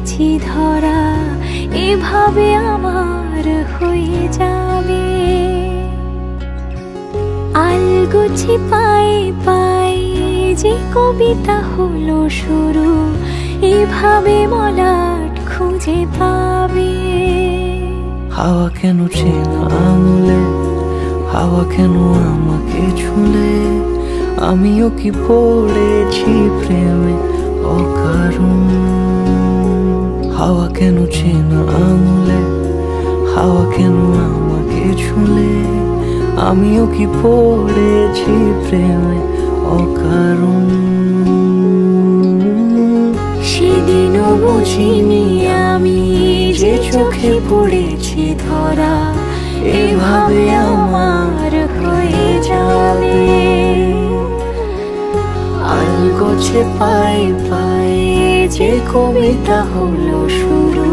পড়েছি ধরা, এভাবে আমার হয়ে যাবে। আলগোছি পায়ে পায়ে যে কবিতা হলো শুরু, এভাবে মলাট খুঁজে পাবে। হাওয়া কেন চেনা আঙুলে, হাওয়া কেন আমাকে ছুলে, আমিও কি পড়েছি প্রেমে অকারণ। হাওয়া কেন চেনা আঙুলে, হাওয়া কেন আমাকে ছুলে, আমিও কি পড়েছি প্রেমে অকারণ। সেদিনও বুঝিনি আমি যে চোখে পড়েছি ধরা, এভাবে আমার হয়ে যাবে। আলগোছে পায়ে পায়ে যে কবিতা হলো শুরু,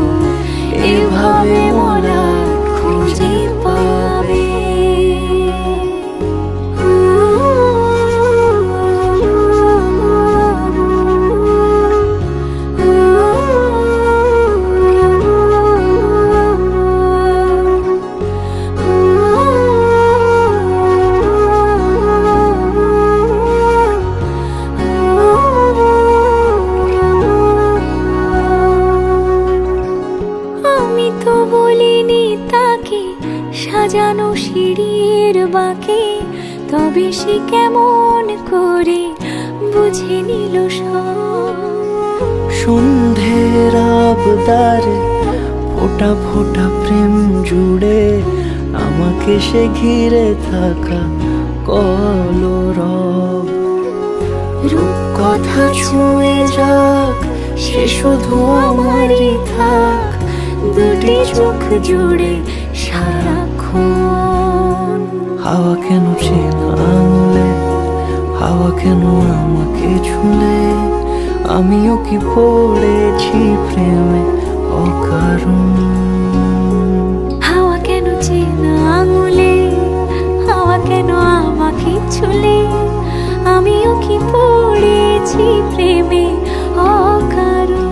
এভাবে মলাট খুঁজে পাবে। আমি তো বলিনি তাকে সাজানো সিঁড়ির বাঁকে, তবে সে কেমন করে বুঝে নিল সব। সন্ধ্যের আবদারে ফোটা ফোটা প্রেম জুড়ে, আমাকে সে ঘিরে থাকা কলরব। রূপকথা ছুঁয়ে যাক, সে শুধু আমারই থাক, দুটি চোখ জুড়ে সারাক্ষণ। হাওয়া কেন চেনা আঙুলে, হাওয়া কেন আমাকে ছুলে, আমিও কি পড়েছি প্রেমে অকারণ। হাওয়া কেন চেনা আঙুলে, হাওয়া কেন আমাকে ছুলে, আমিও কি পড়েছি প্রেমে অকারণ।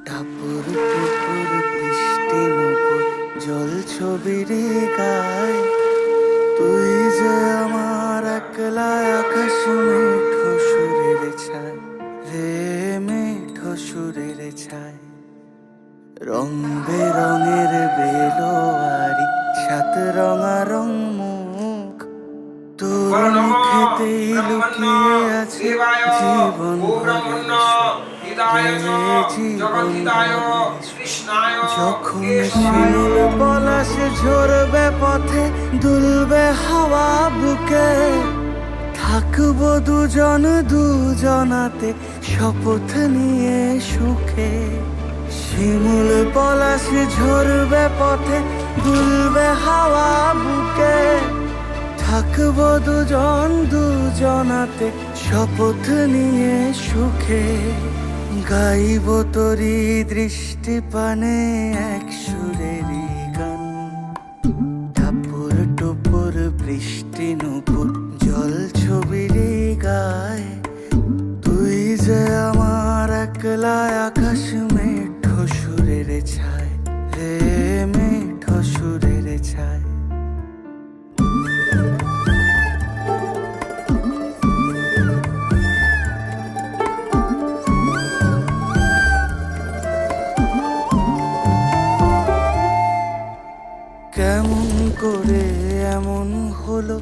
টাপুর টুপুর বৃষ্টি নুপুর জল ছবির গায়, তুই যে আমার একলা আকাশ মেঠো সুরের ছায় রে, মেঠো সুরের ছায়। রং বেরঙের বেলোয়ারি সাত রঙা রং মুখ, তোর মুখেতেই লুকিয়ে আছে জীবন ভরের সুখ। যখন শিমুল পলাশ ঝরবে পথে, দুলবে হাওয়া বুকে, থাকবো দুজন দুজনাতে শপথ নিয়ে সুখে। শিমুল পলাশ ঝরবে পথে, দুলবে হাওয়া বুকে, থাকবো দুজন দুজনাতে শপথ নিয়ে সুখে। গাইব তোরি দৃষ্টি পানে এক সুরেরই গান, টাপুর টুপুর বৃষ্টি নুপুর জল ছবির গায়, তুই যে আমার একলা আকাশ মেঠো সুরের ছায় রে, মেঠো সুরের ছায়। কেমন করে এমন হলো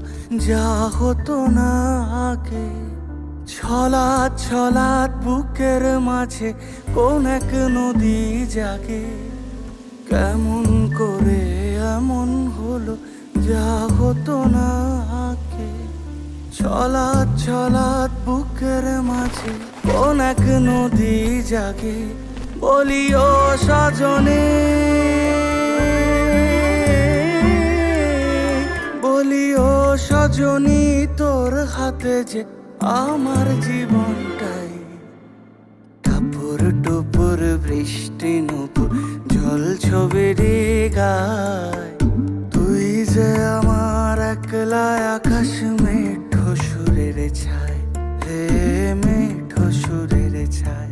যা হতো না আগে, ছলাৎ ছলাৎ বুকের মাঝে কোন এক নদী জাগে। কেমন করে এমন হলো যা হতো না আগে, ছলাৎ ছলাৎ বুকের মাঝে কোন এক নদী জাগে। বলি ও সজনে, বলি ও সজনী, তোর হাতে যে আমার জীবনটাই। টাপুর টুপুর বৃষ্টি নুপুর ছল ছবিরই গায়। তুই যে আমার একলা আকাশ মেঠো সুরের ছায়, হে মেঠো সুরের ছায়।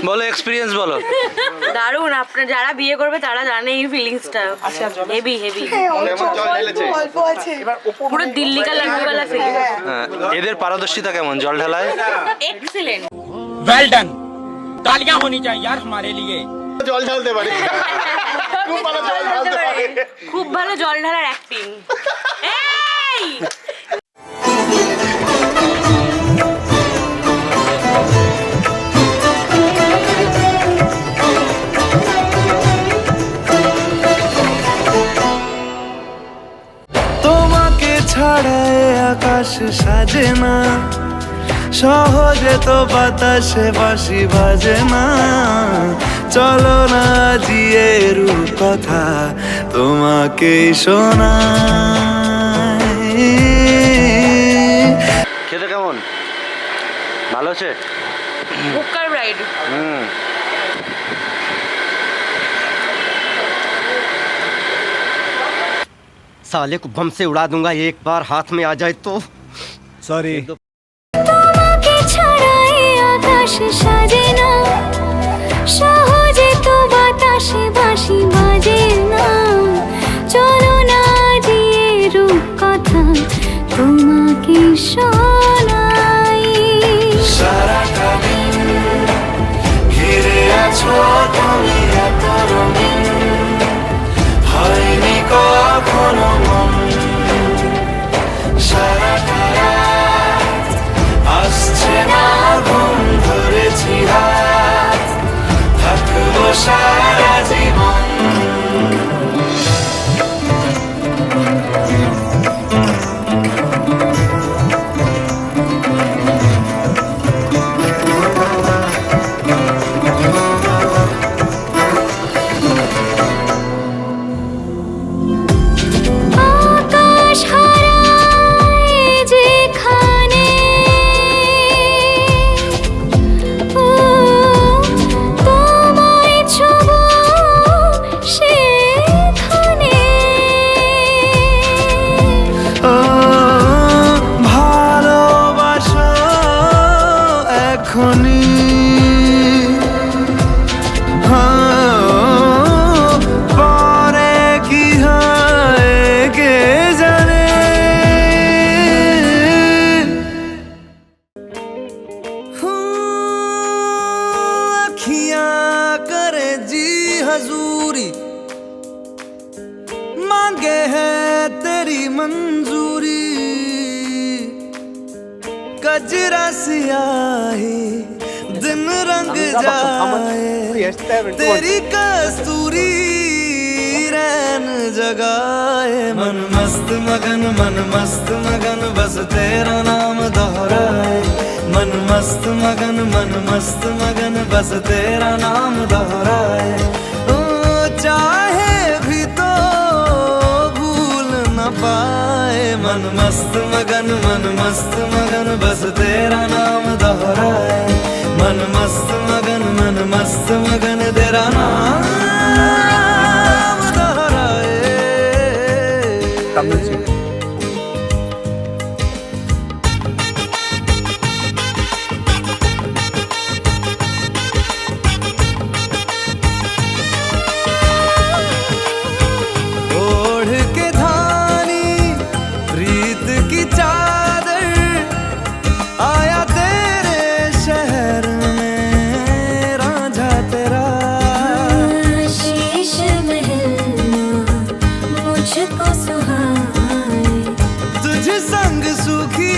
বলো এক্সপিরিয়েন্স বলো। দারুণ, আপনার যারা বিয়ে করবে তারা জানে এই ফিলিংসটা। হেভি হেভি, পুরো দিল্লি কা লাড্ডুওয়ালা ফিলিং। হ্যাঁ, এদের পারদর্শিতা কেমন জল ঢালায়? এক্সিলেন্ট, वेल डन, तालियां होनी चाहिए यार हमारे लिए। জল ঢালতে পারে, খুব ভালো জল ঢালতে পারে, খুব ভালো জল ঢালার অ্যাক্টিং। এই তোমাকে ছাড়া এ আকাশ সাজে না, সহজে তো বাতাসে বাঁশি বাজে না। চলো না জিয়ে কথা তোমাকে শোনাই। খেতে কেমন? ভালো আছে? Cooker ride. साले को बम से उड़ा दूंगा एक बार हाथ में आ जाए तो। সরি। তোমাকে ছাড়া এই আকাশ সাজে না, সহজে তো বাতাসে বাঁশি বাজে না। চলো না জিয়ে কথা তোমাকে শোনাই। সারাটা দিন ঘিরে আছো তুমি এত রঙিন, হয় है तेरी मंजूरी कजरा सियाही दिन रंग जाए तेरी कस्तूरी रैन जगाए मन मस्त मगन बस तेरा नाम दोहराए मन मस्त मगन बस तेरा नाम दोहराए ओ चाहे भी तो भूल न पाए मन मस्त मगन बस तेरा नाम दोहराए मन मस्त मगन तेरा नाम दोहराए ओढ़ के धानी प्रीत की चादर आया तेरे शहर में रांझा तेरा शीश महलना मुझको सुहाए तुझ संग सूखी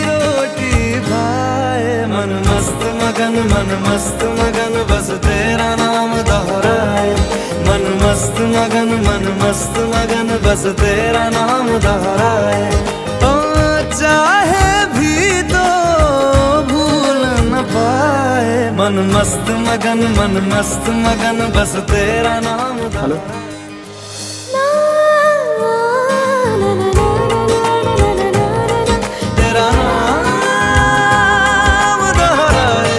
रोटी भाए मन मस्त मगन बस तेरा नाम दोहराए मन मस्त मगन बस तेरा नाम दोहराए ओ चाहे भी तो भूल न पाए मन मस्त मगन बस तेरा नाम दोहराए तेरा नाम दोहराए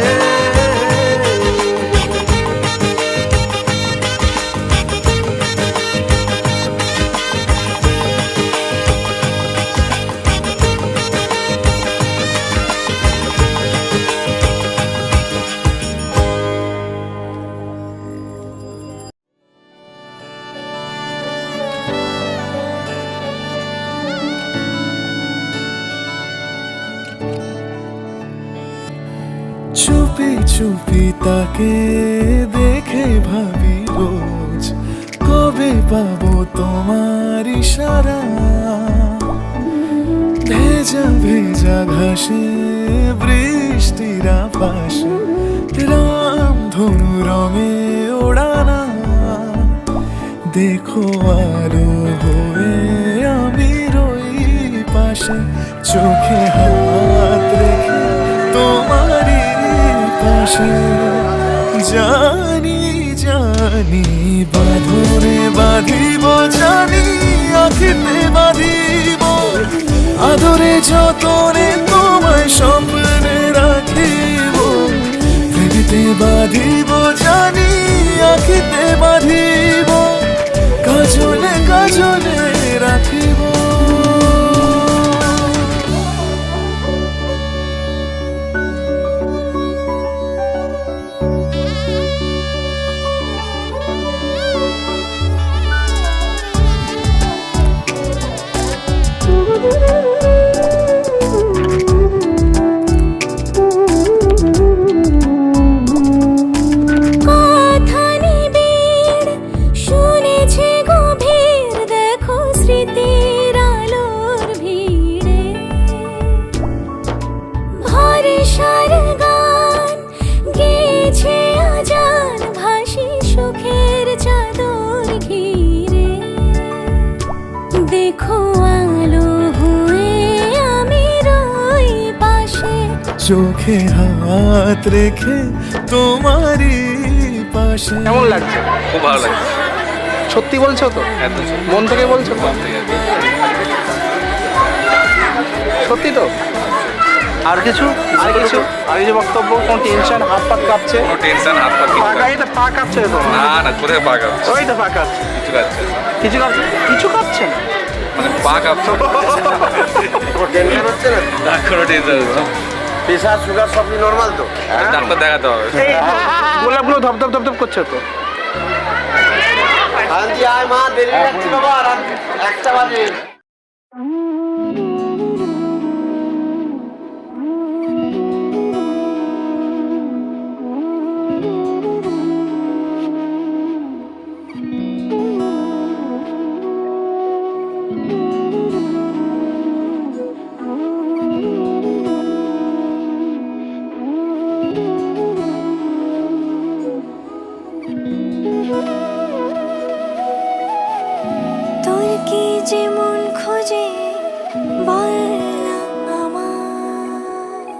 চুপি চুপি তাকে দেখে ভাবি রোজ কবে পাবো তোমার ইশারা ভেজা ভেজা ঘাসে বৃষ্টির আভাসে রাম ধনু রঙে ওড়ানা দেখো আলো হয়ে আমি রই পাশে চোখে হাত রেখে তোমারই পাশে জানি বাঁধরে বাঁধিব জানি আখিতে বাঁধিব আদরে যতনে তোমায় স্বপ্নে রাখিব হৃদিতে বাঁধিব জানি আখিতে বাঁধিব কাজলে রাখিব চোখে হাত রেখে তোমারই পাশে। কেমন লাগছে? খুব ভালো লাগছে। সত্যি বলছো তো? মন থেকে বলছো তো? সত্যি তো? আর কিছু বক্তব্য? কোন টেনশন? হাত পা কাঁপছে? কোনো টেনশন, হাত পা পা গাড়িতে পা কাঁপছে তো? না কোথায় পা কাঁপছে? ওই তো পা কাঁপছে। কিছু কাঁপছে না মানে পা কাঁপছে। টেনশন হচ্ছে না? কোনো টেনশন হচ্ছে না। প্রেশার সুগার সব নর্মাল তো? ডাক্তার দেখাতে হবে। এই গোলাপগুলো ধপ করছে তো? শান্তি আয় মা, দেরি যাচ্ছে বাবা, রাত 1টা বাজে। কি যে মন খোঁজে বল না আমায়,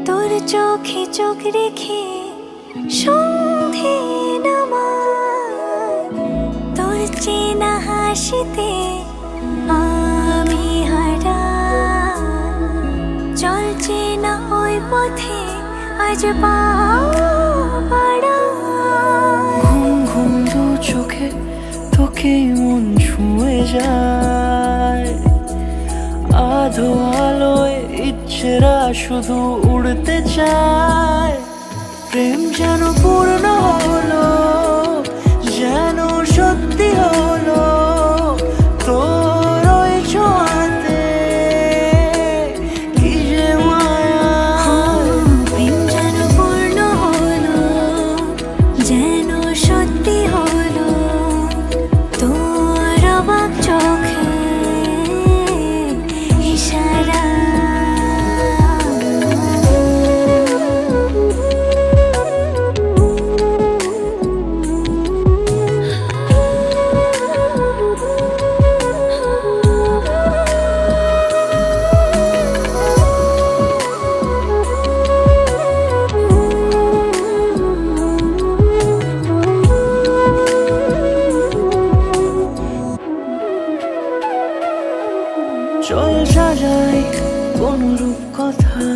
তোর চোখে চোখ রেখে সন্ধে নামায়, তোর চেনা হাসিতে আমি হারাই, চলছে না ওই পথে আজ পা বাড়াই। ঘুম ঘুম দু চোখে তোকে মন ছুঁয়ে যায়, আধো আলোয় ইচ্ছেরা শুধু উড়তে চায়। প্রেম যেন পূর্ণ হলো, যেন সত্যি হলো, তোর ওই ছোঁয়াতে কি যে মায়া। প্রেম যেন পূর্ণ হলো, যেন সত্যি হলো, তোর অবাক চোখে ইশারা। চল সাজাই কোন রূপ কথা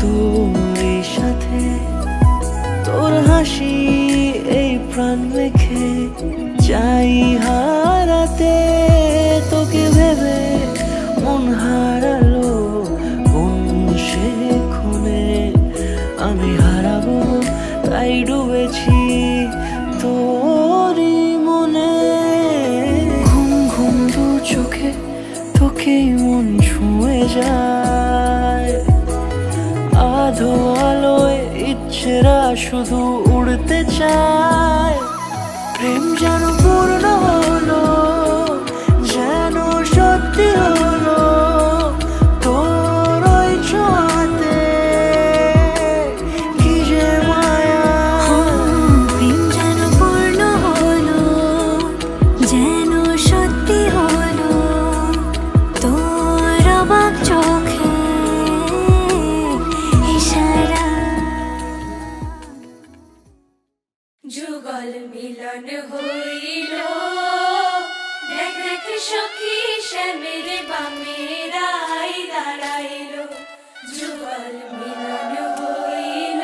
তোর সাথে, তোর হাসি এই প্রাণ রেখে চাই হারাতে। তোকে ভেবে মন হারালো কোন সে ক্ষণে, আমি হারাবো তাই ডুবেছি তোরই মনে। ঘুম ঘুম দু চোখে তোকে মন ছুঁয়ে যায়, আধো আলোয় ইচ্ছেরা শুধু উড়তে চায়। প্রেম যেন পূর্ণ হলো, যেন সত্যি হলো, তোর ওই ছোঁয়াতে কি যে মায়া। প্রেম যেন পূর্ণ হলো, যেন সত্যি হলো, তোর অবাক চোখে ইশারা। যুগল মিলন হইল, দেখ দেখ সখী শ্যামের বামের আই দাঁড়াইল। যুগল মিলন হইল,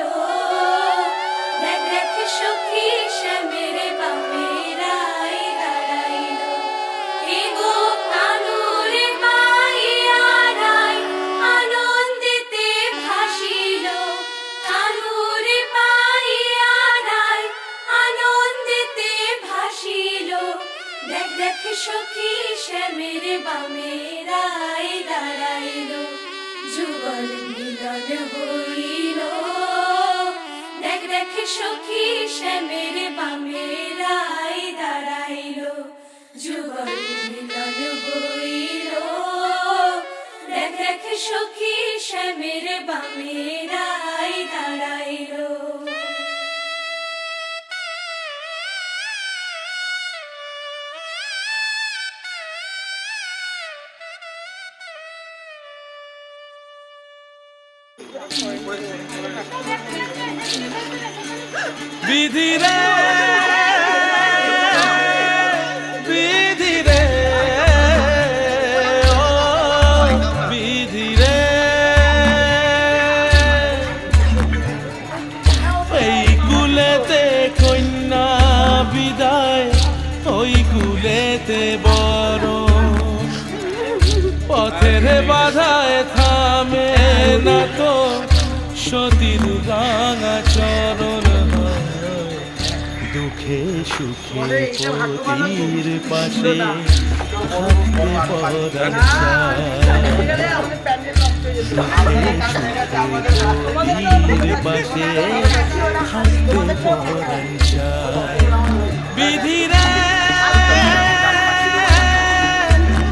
দেখ দেখ সখী শ্যামের বামের আই দাঁড়াইল। এগো কানুরে পাইয়ারাই আনন্দেতে ভাসিল, কানুরে পাইয়ারাই আনন্দেতে ভাসিল। দেখ দেখ সখী শ্যামের বামের আই দাঁড়াইল। যুগল মিলন হইল, দেখ দেখ সখী শ্যামের বামের আই দাঁড়াইল। যুগল মিলন হইল, দেখ দেখ সখী শ্যামের বামের আই দাঁড়াইল। বিধি রে বিধি রে ও বিধি রে, এই কুলেতে কন্যা বিদায়, ওই কুলেতে বড় পথের বাধায় থামে না তো সতীর রাঙা চরণ। দুঃখে সুখে পতির পাশে থাকতে পরাণ চায়, দুঃখে সুখে পতির পাশে থাকতে পরাণ চায়। বিধি রে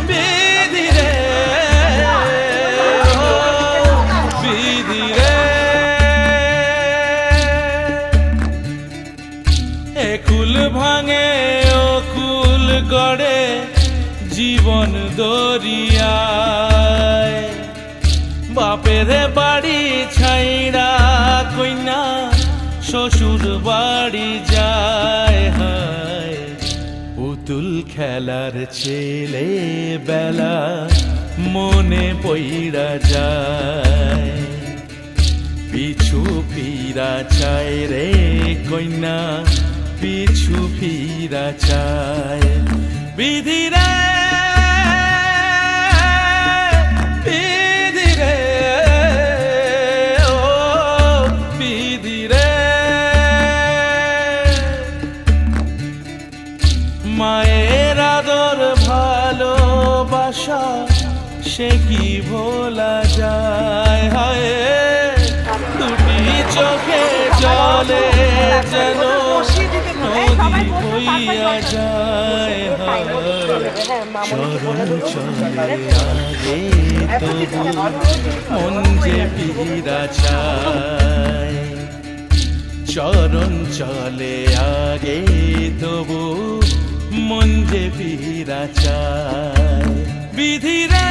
বিধি রে ও বিধি রে, একুল ভাঙে ও কুল গড়ে, জীবন দরিয়ায় বাপের বাড়ি ছাইড়া কইনা শ্বশুর বাড়ি যায় হায় পুতুল খেলার ছেলে বেলা মনে পইড়া যায় পিছু ফিরা চায় রে কইনা পিছু ফিরা চায় বিধিরে বিধিরে ও বিধিরে মায়ের আদর ভালোবাসা সে কি ভোলা যায় হায় দুটি চোখে জলে যেন নদী বইয়া যায় হায় চরণ চলে আগে তবু মন যে ফিরা চায় চরণ চলে আগে তবু মন যে ফিরা চায় বিধিরে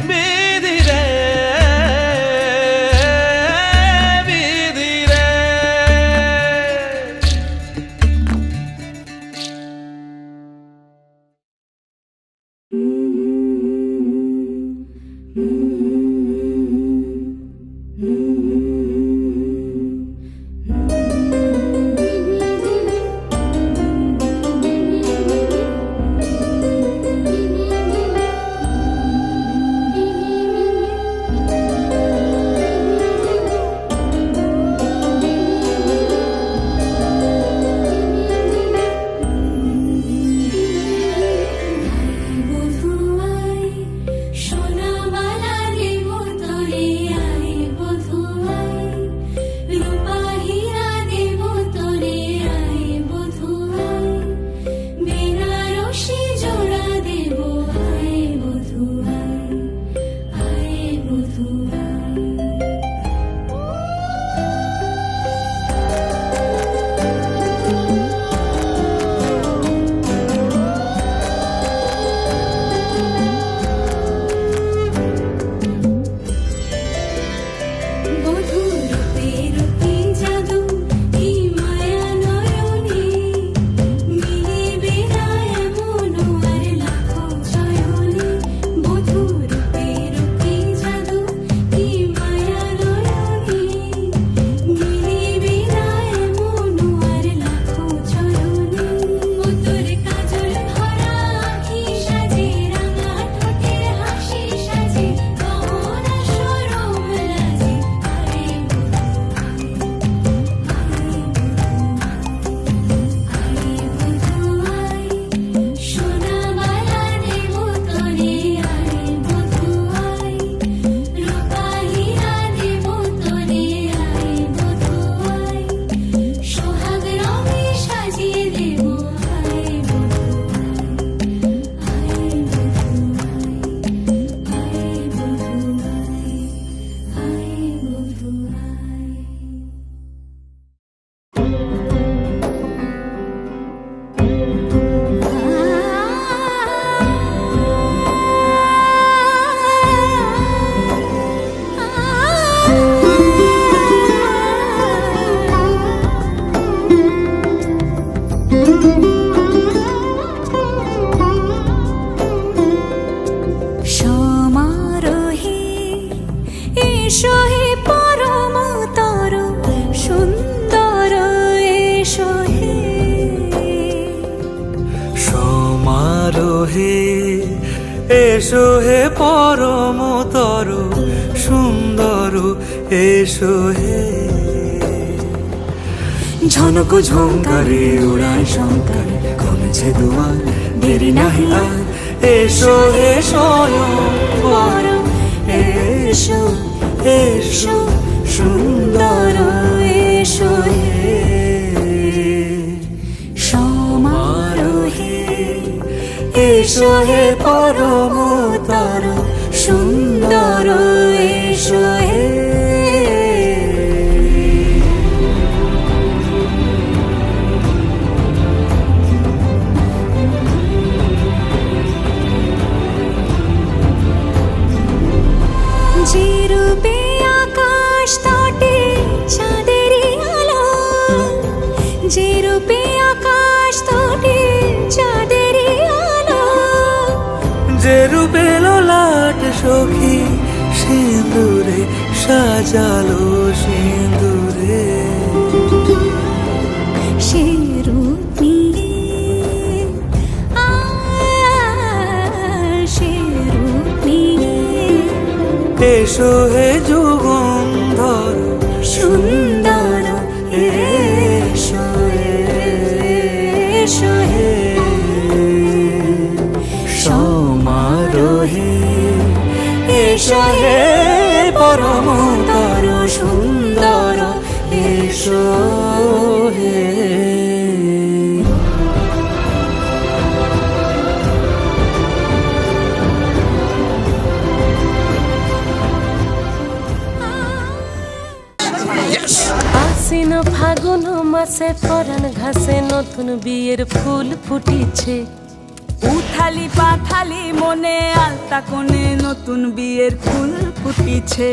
বিধিরে বিধিরে এসো হে পরমতর সুন্দর এসো হে ঝনক ঝঙ্কারে উড়ায় শঙ্কর কমেছে দুয়ার দেরি নাহি আর এসো হে স্বয়ং পরম এসো এসো সুন্দর এসো হে সমারোহে এসো হে পরমতর সুন্দর এসো হে সাজালো সিঁদুরে সে রূপ নিয়ে সে রূপ নিয়ে এসো হে যুগন্ধর সুন্দর এসো এসো হে সমারোহে এসো হে পরমতর সুন্দর এসো হে আশ্বিন ফাগুন মাসে পরাণ ঘাসে নতুন বিয়ের ফুল ফুটিছে। উথালি পাথালি মনে আলতা কোণে নতুন বিয়ের ফুল ফুটিছে।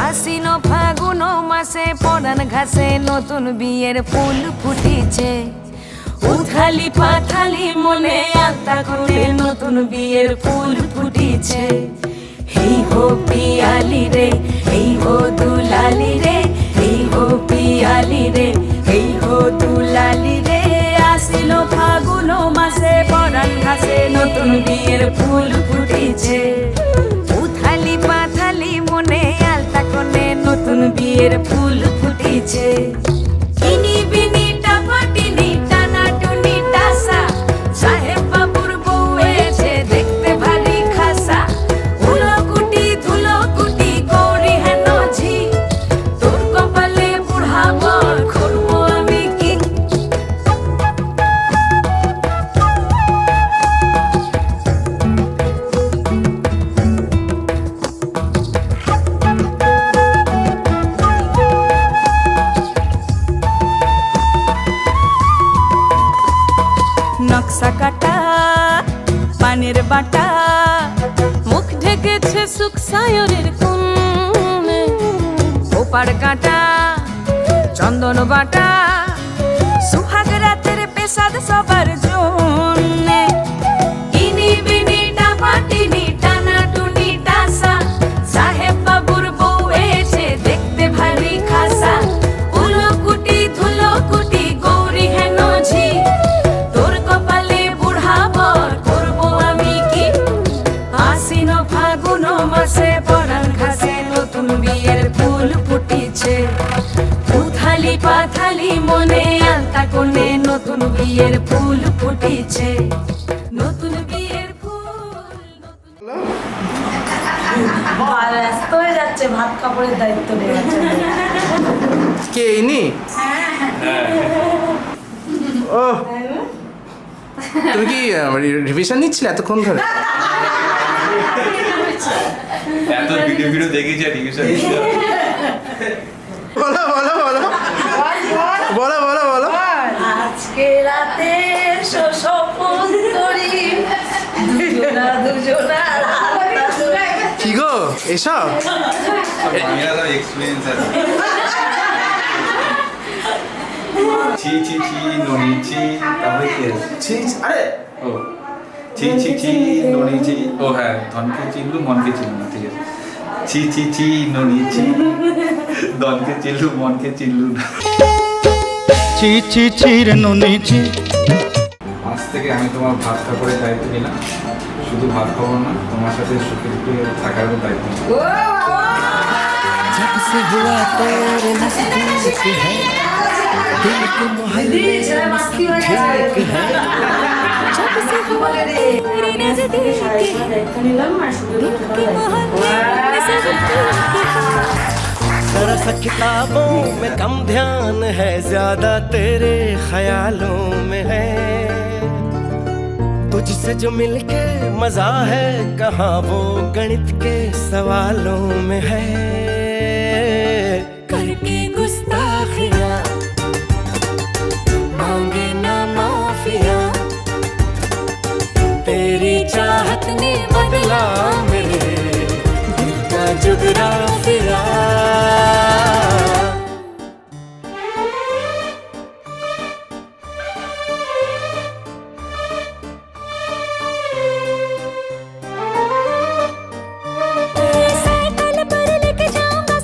আশ্বিন ফাগুন মাসে পরাণ ঘাসে নতুন বিয়ের ফুল ফুটিছে। উথালি পাথালি মনে আলতা কোণে নতুন বিয়ের ফুল ফুটিছে। হেই হো পিয়ালি রে হেই হো দুলালি রে হেই হো পিয়ালি রে হেই হো দুলালি রে। আসিল ফাগুন মাসে পরাণ ঘাসে নতুন বিয়ের ফুল ফুটিছে। উথালি পাথালি মনে আলতা কোণে নতুন বিয়ের ফুল ফুটিছে। ইনি বিনি টাপাটিনি টানা টুনি টাসা সাহেব বাবুর বউ এসে দেখতে ভারী খাসা। উলো কুটি ধুলো কুটি গৌরী হেন ঝি তোর কপালে বুড়া বর করবো আমি কি। নকশা কাটা পানের বাটা মুখ ঢেকেছে সুখ সায়রের কোণে। ওপার কাটা চন্দন বাটা সুহাগ রাতের পেশাদ সবার জন্যে। ইনি বিনি টাপাটিনি টানা টুনি টাসা সাহেব বাবুর বউ এসে দেখতে ভারী খাসা। উলো কুটি ধুলো কুটি গৌরী হেন ঝি তোর কপালে বুড়া বর করবো আমি কি। আশ্বিন ফাগুন মাসে পরাণ ঘাসে নতুন বিয়ের ফুল ফুটিছে। উথালি পাথালি মনে আলতা কোণে নতুন বিয়ের ফুল ফুটিছে। নতুন বিয়ের ফুল ব্যস্ত হয়ে যাচ্ছে, ভাত কাপড়ের দায়িত্ব নিয়ে যাচ্ছে। কে ইনি? ও তুমি কি রিভিশন নিচ্ছিলে এতক্ষণ ধরে? এত ভিডিও দেখেছি আর রিভিশন বলো বলো বলো বলো বলো বলো। আজকে রাতে স্বপন করি দুজনা দুজনা কি গো এসব? মেরা এক্সপেরিয়েন্স আছে। ছি ছি ছি ননি ছি তারপরে কি আছে? ছি আরে ও ছি ছি ছি ননি ছি ও হ্যাঁ ধনকে চিনলু মনকে চিনলু না, ঠিক আছে। ছি ছি ছি ননি ছি ধনকে চিনলু মনকে চিনলু না। ছি ছি ছি রে ননি ছি। আজ থেকে আমি তোমার ভাত কাপড়ের দায়িত্ব নিলাম। শুধু ভাত খাবো না, তোমার সাথে সুখে দুঃখে থাকারও দায়িত্ব নিলাম। जब से हुआ तेरे नजदीक है दिल के मोहल्ले में ठीक है जब से हुआ तेरे नजदीक দায়িত্ব নিলাম আর শুধু के मोहल्ले में सब ठीक है। जरा सा किताबों में कम ध्यान है ज्यादा तेरे ख्यालों में है तुझसे जो मिलके मजा है कहाँ वो गणित के सवालों में है करके गुस्ताखियाँ मांगे ना माफिया तेरी चाहत ने बदला मेरे दिल का जुगराफिया साइकिल पर लेके जाऊंगा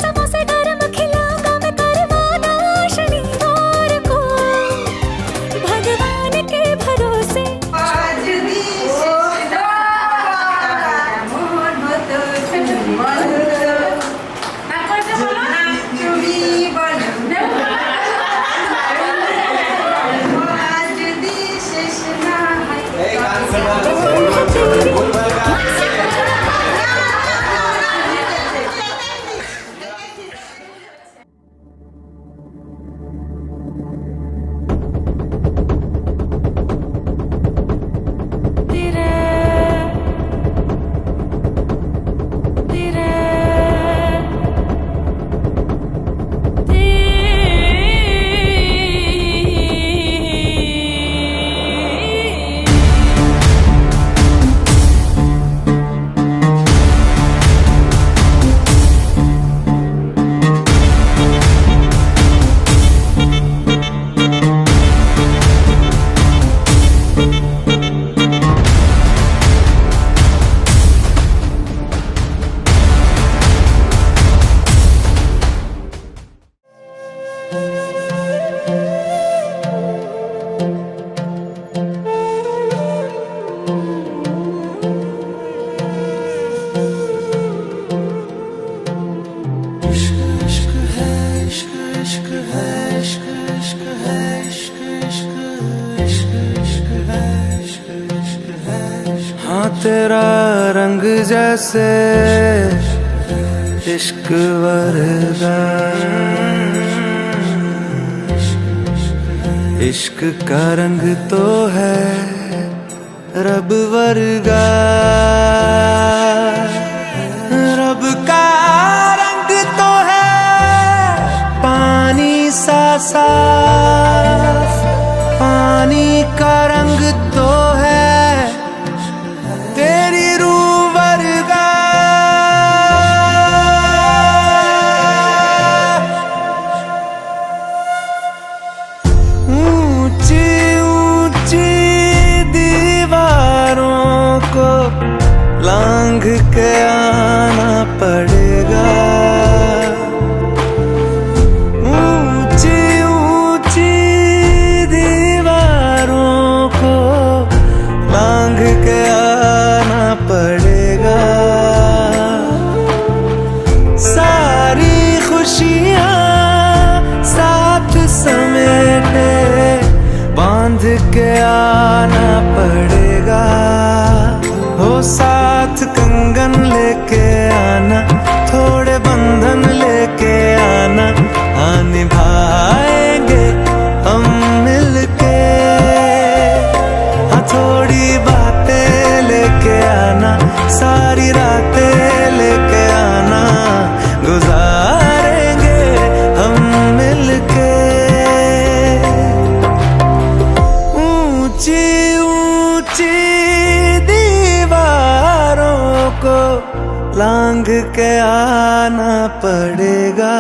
हाँ तेरा रंग जैसे इश्क वर्गा, इश्क का रंग तो है रब वर्गा, रब का रंग तो है पानी सा साफ, पानी का रंग तो है तेरी रूह वर्गा। ऊंची ऊंची दीवारों को लांघ के आना पड़ेगा, ऊंची ऊंची दीवारों को लांघ के आना पड़ेगा। सारी खुशियाँ साथ समेटे बांध के आना पड़ेगा, हो साथ कंगन लेके आना, थोड़े बंधन लेके आना, हाँ निभाएंगे हम मिलके, हाँ थोड़ी बातें लेके आना, सारी रातें लेके आना, गुजारेंगे हम मिलके। ऊंची ऊंची दीवारों को लांघ के आना पड़ेगा।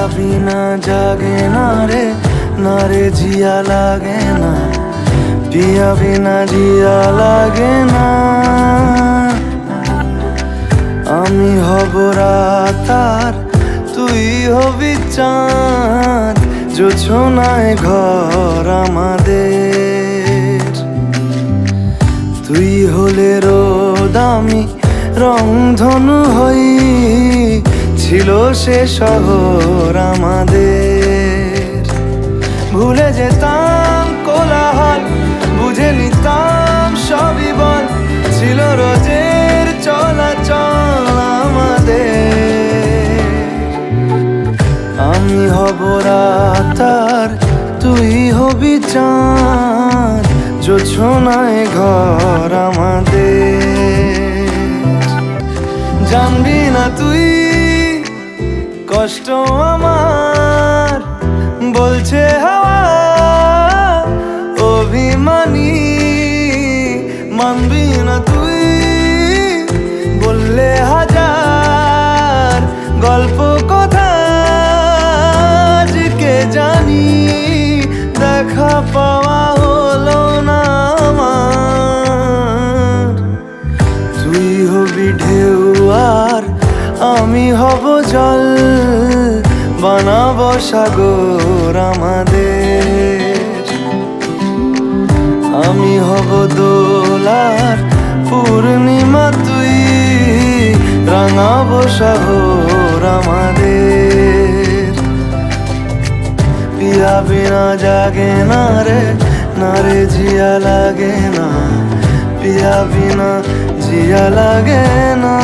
बिना जागे नारे नारे जिया लागे ना, पिया बिना जिया लागे ना। आमी हब রাতার তুই হবি চাঁদ, জোছনায় ঘর আমাদের। তুই হলে রোদ আমি রংধনু হই, ছিল সে শহর আমাদের। ভুলে যেতাম কোলাহল, বুঝে নিতাম সবই বল, ছিল রোজের চলাচল আমাদের। আমি হব রাতার তুই হবি চাঁদ, জোছনায় ঘর আমাদের। জানবি না তুই কষ্ট আমার, বলছে হাওয়া অভিমানী। মানবি না তুই বললে হাজার, গল্প কথা আজকে জানি, দেখা পাওয়া হলো না আমার। তুই হবি ঢেউ আর আমি হব জল, বানাবো সাগর আমাদের। আমি হব দোলার পূর্ণিমা, তুই রাঙাবো শহর আমাদের। পিয়া বিনা জাগে না রে, না রে জিয়া লাগে না, পিয়া বিনা জিয়া লাগে না।